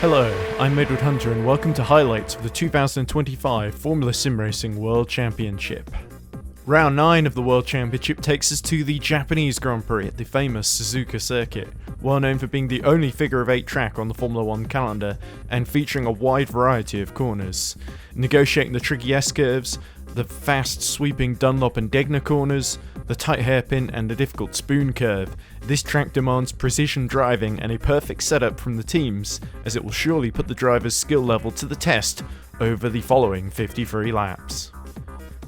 Hello, I'm Edward Hunter and welcome to highlights of the 2025 Formula SimRacing World Championship. Round 9 of the World Championship takes us to the Japanese Grand Prix at the famous Suzuka circuit, well known for being the only figure of 8 track on the Formula 1 calendar and featuring a wide variety of corners. Negotiating the tricky S-curves, the fast sweeping Dunlop and Degner corners, the tight hairpin and the difficult spoon curve, this track demands precision driving and a perfect setup from the teams, as it will surely put the driver's skill level to the test over the following 53 laps.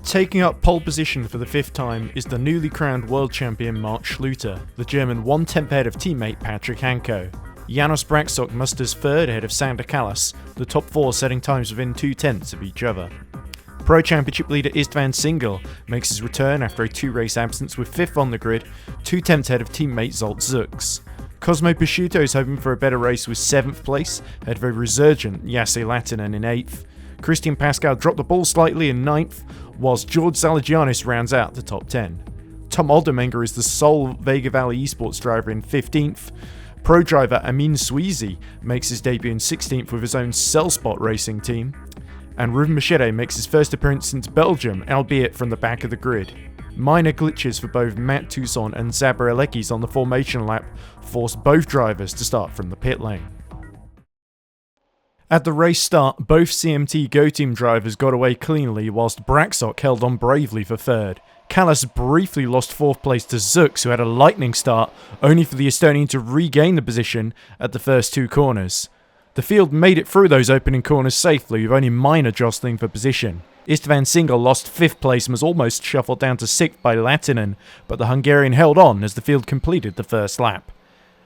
Taking up pole position for the 5th time is the newly crowned world champion Marc Schluter, the German 1/10 ahead of teammate Patrick Hanko. Janos Braksok musters 3rd ahead of Sander Kallas, the top 4 setting times within 0.2 of each other. Pro Championship leader Istvan Singel makes his return after a 2-race absence with 5th on the grid, 0.2 ahead of teammate Zsolt Zux. Cosmo Prosciutto is hoping for a better race with 7th place, ahead of a resurgent Jesse Lahtinen in 8th. Christian Pascal dropped the ball slightly in 9th, whilst George Zalagianis rounds out the top 10. Tom Oldenmenger is the sole Vega Valley eSports driver in 15th. Pro driver Amin Sweezy makes his debut in 16th with his own Cellspot racing team. And Ruben Machete makes his first appearance since Belgium, albeit from the back of the grid. Minor glitches for both Matt Toussaint and Zabra Alekis on the formation lap forced both drivers to start from the pit lane. At the race start, both CMT Go Team drivers got away cleanly whilst Braksok held on bravely for 3rd. Kallas briefly lost 4th place to Zux, who had a lightning start, only for the Estonian to regain the position at the first 2 corners. The field made it through those opening corners safely with only minor jostling for position. Istvan Singel lost 5th place and was almost shuffled down to 6th by Lahtinen, but the Hungarian held on as the field completed the first lap.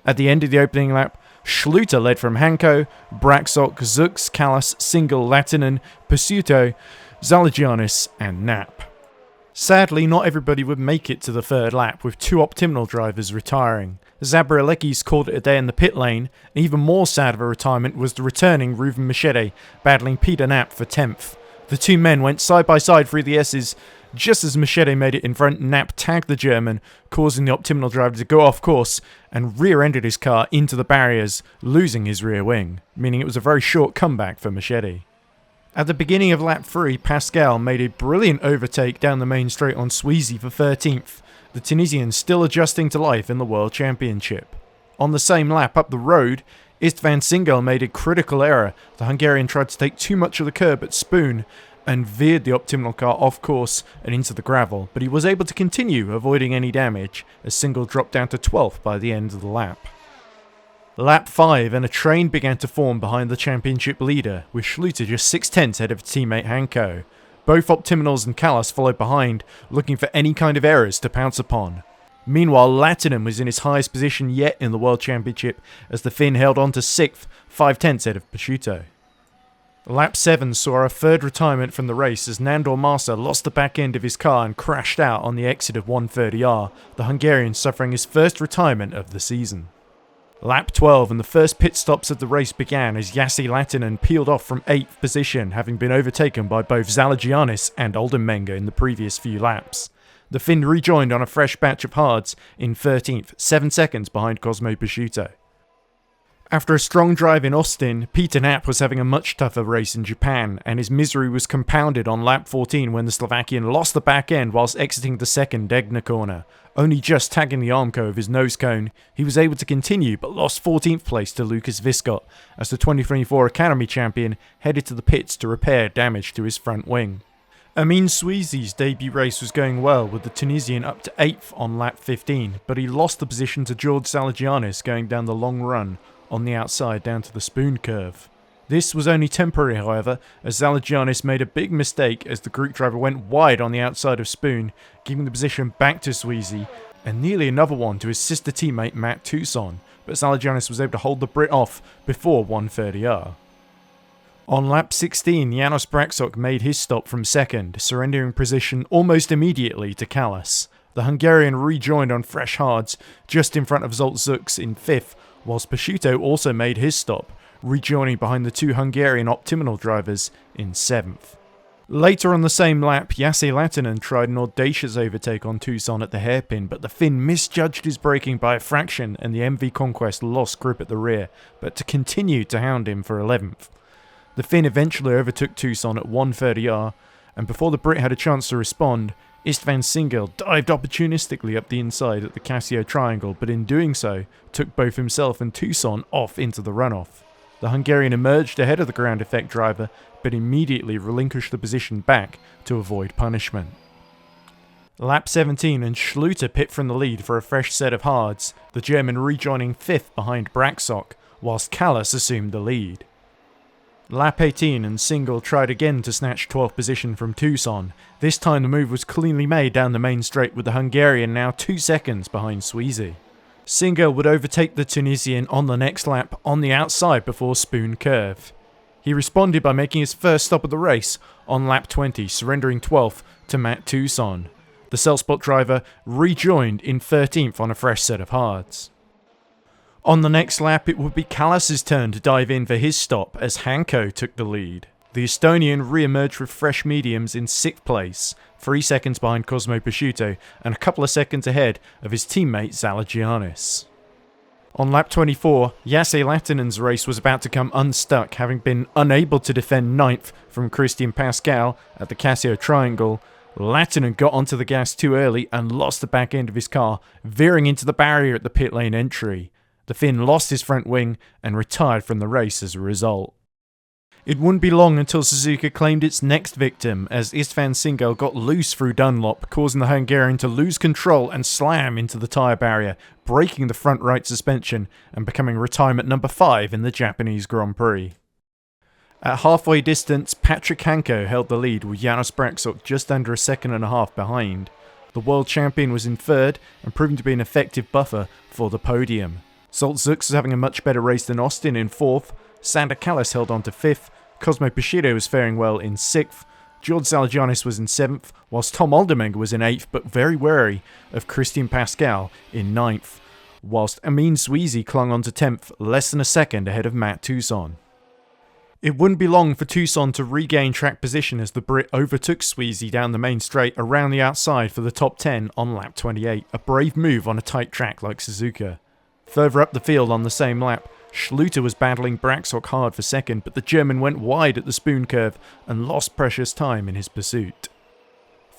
At the end of the opening lap, Schluter led from Hanko, Braksok, Zux, Kallas, Singel, Lahtinen, Prosciutto, Zalagianis and Knapp. Sadly, not everybody would make it to the 3rd lap, with 2 Optimal drivers retiring. Zabra Alekis called it a day in the pit lane, and even more sad of a retirement was the returning Ruben Machete, battling Peter Knapp for 10th. The 2 men went side by side through the S's. Just as Machete made it in front, Knapp tagged the German, causing the Optimal driver to go off course and rear-ended his car into the barriers, losing his rear wing, meaning it was a very short comeback for Machete. At the beginning of lap 3, Pascal made a brilliant overtake down the main straight on Sweezy for 13th, the Tunisian still adjusting to life in the World Championship. On the same lap up the road, Istvan Singel made a critical error. The Hungarian tried to take too much of the curb at Spoon and veered the Optimal car off course and into the gravel, but he was able to continue, avoiding any damage, as Singel dropped down to 12th by the end of the lap. Lap 5 and a train began to form behind the championship leader, with Schluter just 6/10 ahead of teammate Hanko. Both Optimals and Kallas followed behind, looking for any kind of errors to pounce upon. Meanwhile, Lahtinen was in his highest position yet in the World Championship as the Finn held on to 6th, 5/10 ahead of Prosciutto. Lap 7 saw a 3rd retirement from the race as Nandor Masa lost the back end of his car and crashed out on the exit of 130R, the Hungarian suffering his first retirement of the season. Lap 12 and the first pit stops of the race began as Jesse Lahtinen peeled off from 8th position, having been overtaken by both Zalagianis and Oldenmenger in the previous few laps. The Finn rejoined on a fresh batch of hards in 13th, 7 seconds behind Cosmo Prosciutto. After a strong drive in Austin, Peter Knapp was having a much tougher race in Japan, and his misery was compounded on lap 14 when the Slovakian lost the back end whilst exiting the 2nd Degner corner. Only just tagging the Armco of his nose cone, he was able to continue but lost 14th place to Lucas Viscott as the 2024 Academy champion headed to the pits to repair damage to his front wing. Amin Sweezy's debut race was going well with the Tunisian up to 8th on lap 15, but he lost the position to George Zalagianis going down the long run on the outside down to the spoon curve. This was only temporary, however, as Zalagianis made a big mistake as the Greek driver went wide on the outside of Spoon, giving the position back to Sweezy, and nearly another one to his sister teammate Matt Toussaint, but Zalagianis was able to hold the Brit off before 130R. On lap 16, Janos Braksok made his stop from 2nd, surrendering position almost immediately to Kallas. The Hungarian rejoined on fresh hards, just in front of Zsolt Zux in 5th, whilst Prosciutto also made his stop, rejoining behind the 2 Hungarian Optimal drivers in 7th. Later on the same lap, Jesse Lahtinen tried an audacious overtake on Tucson at the hairpin, but the Finn misjudged his braking by a fraction and the MV Conquest lost grip at the rear, but continued to hound him for 11th. The Finn eventually overtook Tucson at 130R, and before the Brit had a chance to respond, Istvan Singel dived opportunistically up the inside at the Casio triangle, but in doing so, took both himself and Tucson off into the runoff. The Hungarian emerged ahead of the ground effect driver, but immediately relinquished the position back to avoid punishment. Lap 17 and Schluter pit from the lead for a fresh set of hards, the German rejoining 5th behind Braxock, whilst Callas assumed the lead. Lap 18 and Singel tried again to snatch 12th position from Tucson. This time the move was cleanly made down the main straight with the Hungarian now 2 seconds behind Sweezy. Singel would overtake the Tunisian on the next lap on the outside before Spoon Curve. He responded by making his first stop of the race on lap 20, surrendering 12th to Matt Tucson. The Cellspot driver rejoined in 13th on a fresh set of hards. On the next lap, it would be Callas's turn to dive in for his stop as Hanko took the lead. The Estonian re-emerged with fresh mediums in 6th place, 3 seconds behind Cosmo Prosciutto and a couple of seconds ahead of his teammate Zalagianis. On lap 24, Jesse Lahtinen's race was about to come unstuck, having been unable to defend 9th from Christian Pascal at the Casio Triangle. Lahtinen got onto the gas too early and lost the back end of his car, veering into the barrier at the pit lane entry. The Finn lost his front wing and retired from the race as a result. It wouldn't be long until Suzuka claimed its next victim as Istvan Singel got loose through Dunlop, causing the Hungarian to lose control and slam into the tyre barrier, breaking the front right suspension and becoming retirement number 5 in the Japanese Grand Prix. At halfway distance, Patrick Hanko held the lead with Janos Braxock just under a second and a half behind. The world champion was in 3rd and proving to be an effective buffer for the podium. Zolt Zux was having a much better race than Austin in 4th, Sander Callas held on to 5th, Cosmo Prosciutto was faring well in 6th, George Zalagianis was in 7th, whilst Tom Aldermenger was in 8th but very wary of Christian Pascal in 9th, whilst Amin Sweezy clung on to 10th, less than a second ahead of Matt Tucson. It wouldn't be long for Tucson to regain track position as the Brit overtook Sweezy down the main straight around the outside for the top 10 on lap 28, a brave move on a tight track like Suzuka. Further up the field on the same lap, Schluter was battling Braxock hard for second, but the German went wide at the Spoon Curve and lost precious time in his pursuit.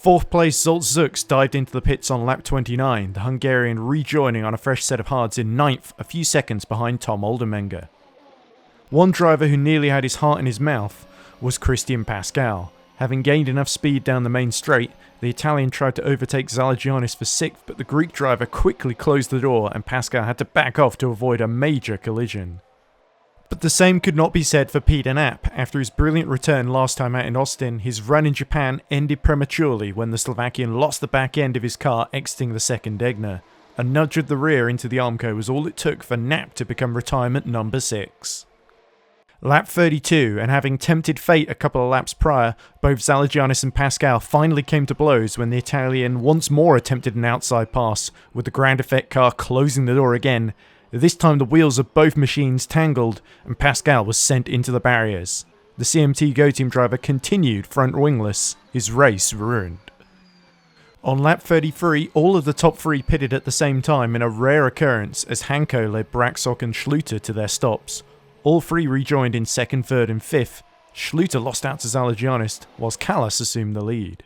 4th place Zolt Zux dived into the pits on lap 29, the Hungarian rejoining on a fresh set of hards in 9th, a few seconds behind Tom Aldermenger. One driver who nearly had his heart in his mouth was Christian Pascal. Having gained enough speed down the main straight, the Italian tried to overtake Zalagianis for 6th, but the Greek driver quickly closed the door and Pascal had to back off to avoid a major collision. But the same could not be said for Peter Knapp. After his brilliant return last time out in Austin, his run in Japan ended prematurely when the Slovakian lost the back end of his car exiting the second Egner. A nudge of the rear into the Armco was all it took for Knapp to become retirement number 6. Lap 32, and having tempted fate a couple of laps prior, both Zalagianis and Pascal finally came to blows when the Italian once more attempted an outside pass, with the ground effect car closing the door again. This time the wheels of both machines tangled, and Pascal was sent into the barriers. The CMT Go Team driver continued front wingless, his race ruined. On lap 33, all of the top 3 pitted at the same time in a rare occurrence as Hanko led Braxock and Schluter to their stops. All 3 rejoined in 2nd, 3rd and 5th. Schluter lost out to Zalagianis, whilst Callas assumed the lead.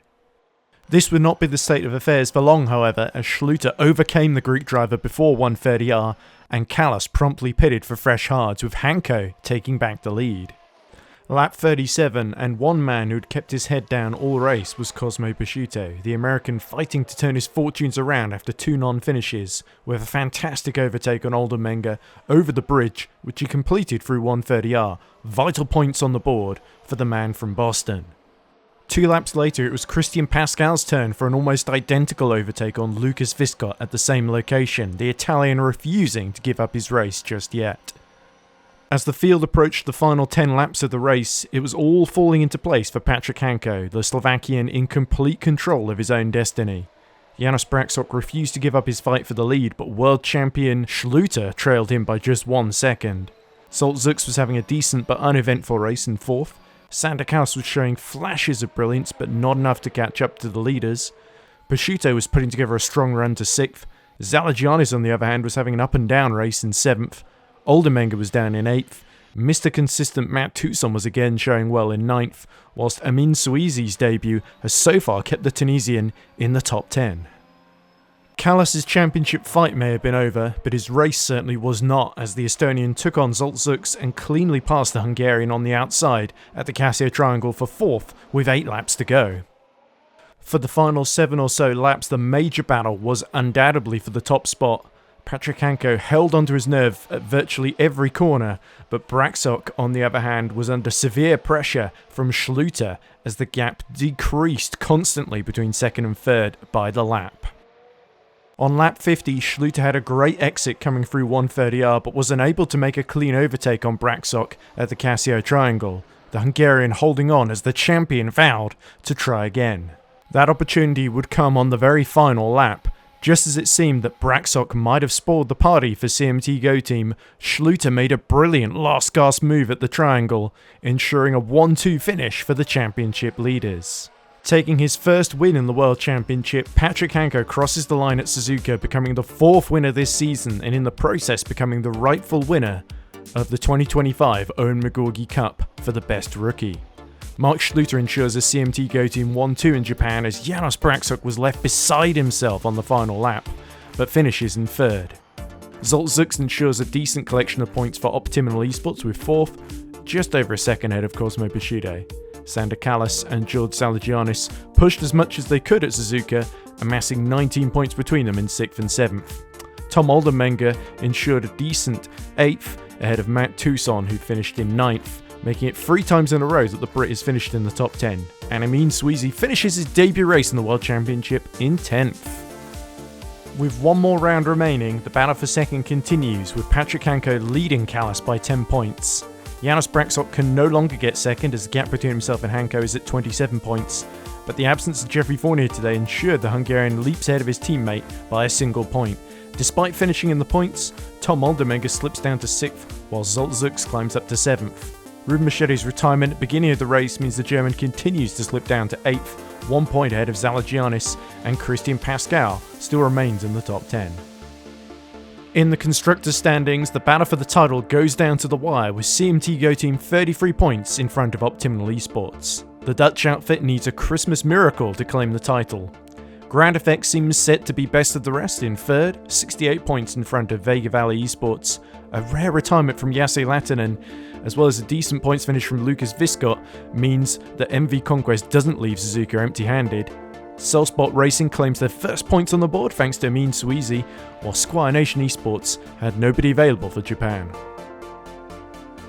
This would not be the state of affairs for long, however, as Schluter overcame the Greek driver before 130R, and Callas promptly pitted for fresh hards, with Hanko taking back the lead. Lap 37, and one man who'd kept his head down all race was Cosmo Prosciutto, the American fighting to turn his fortunes around after 2 non-finishes, with a fantastic overtake on Aldermenger over the bridge, which he completed through 130R, vital points on the board for the man from Boston. 2 laps later, it was Christian Pascal's turn for an almost identical overtake on Lucas Viscott at the same location, the Italian refusing to give up his race just yet. As the field approached the final 10 laps of the race, it was all falling into place for Patrick Hanko, the Slovakian in complete control of his own destiny. Janos Braxock refused to give up his fight for the lead, but world champion Schluter trailed him by just 1 second. Zolt Zux was having a decent but uneventful race in 4th. Sander Callas was showing flashes of brilliance, but not enough to catch up to the leaders. Prosciutto was putting together a strong run to 6th. Zalagianis, on the other hand, was having an up-and-down race in 7th. Oldermenger was down in 8th. Mr. Consistent Matt Toussaint was again showing well in 9th, whilst Amin Souizi's debut has so far kept the Tunisian in the top 10. Callas' championship fight may have been over, but his race certainly was not, as the Estonian took on Zsolt Zux and cleanly passed the Hungarian on the outside at the Casio Triangle for 4th with 8 laps to go. For the final 7 or so laps, the major battle was undoubtedly for the top spot. Patrick Hanko held onto his nerve at virtually every corner, but Braxok, on the other hand, was under severe pressure from Schluter as the gap decreased constantly between 2nd and 3rd by the lap. On lap 50, Schluter had a great exit coming through 130R, but was unable to make a clean overtake on Braxok at the Casio Triangle, the Hungarian holding on as the champion vowed to try again. That opportunity would come on the very final lap. Just as it seemed that Braxok might have spoiled the party for CMT Go Team, Schluter made a brilliant last-gasp move at the triangle, ensuring a 1-2 finish for the championship leaders. Taking his first win in the World Championship, Patrick Hanko crosses the line at Suzuka, becoming the 4th winner this season and in the process becoming the rightful winner of the 2025 Owen McGorgy Cup for the best rookie. Mark Schluter ensures a CMT Go Team 1-2 in Japan as Janos Braxok was left beside himself on the final lap, but finishes in 3rd. Zsolt Zux ensures a decent collection of points for Optimal eSports with 4th, just over a second ahead of Cosmo Prosciutto. Sander Callas and George Zalagianis pushed as much as they could at Suzuka, amassing 19 points between them in 6th and 7th. Tom Oldermenger ensured a decent 8th ahead of Matt Toussaint, who finished in 9th, making it 3 times in a row that the Brit has finished in the top 10. And Amin Souizi finishes his debut race in the World Championship in 10th. With one more round remaining, the battle for 2nd continues, with Patrick Hanko leading Callas by 10 points. Janos Braxok can no longer get 2nd as the gap between himself and Hanko is at 27 points, but the absence of Jeffrey Fournier today ensured the Hungarian leaps ahead of his teammate by a single point. Despite finishing in the points, Tom Oldermenger slips down to 6th, while Zsolt Zux climbs up to 7th. Ruben Machete's retirement at the beginning of the race means the German continues to slip down to 8th, 1 point ahead of Zalagianis, and Christian Pascal still remains in the top 10. In the Constructors' standings, the battle for the title goes down to the wire, with CMT Go Team 33 points in front of Optimal eSports. The Dutch outfit needs a Christmas miracle to claim the title. Grand Effect seems set to be best of the rest in 3rd, 68 points in front of Vega Valley eSports. A rare retirement from Jase Latinen, as well as a decent points finish from Lucas Viscott, means that MV Conquest doesn't leave Suzuka empty-handed. Cellspot Racing claims their first points on the board thanks to Amin Souizi, while Squire Nation eSports had nobody available for Japan.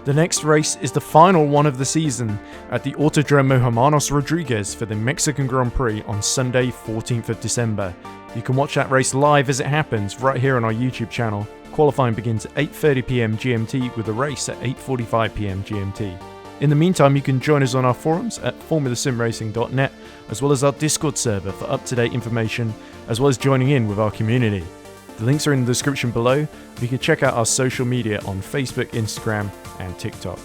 The next race is the final one of the season at the Autodromo Hermanos Rodriguez for the Mexican Grand Prix on Sunday 14th of December. You can watch that race live as it happens right here on our YouTube channel. Qualifying begins at 8:30 PM GMT with a race at 8:45 PM GMT. In the meantime, you can join us on our forums at formulasimracing.net, as well as our Discord server for up-to-date information, as well as joining in with our community. The links are in the description below. You can check out our social media on Facebook, Instagram, and TikTok.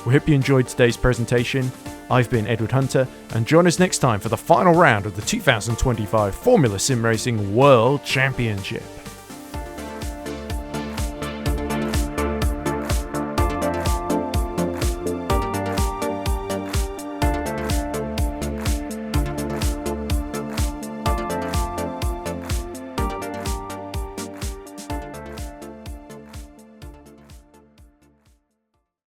We hope you enjoyed today's presentation. I've been Edward Hunter, and join us next time for the final round of the 2025 Formula Sim Racing World Championship.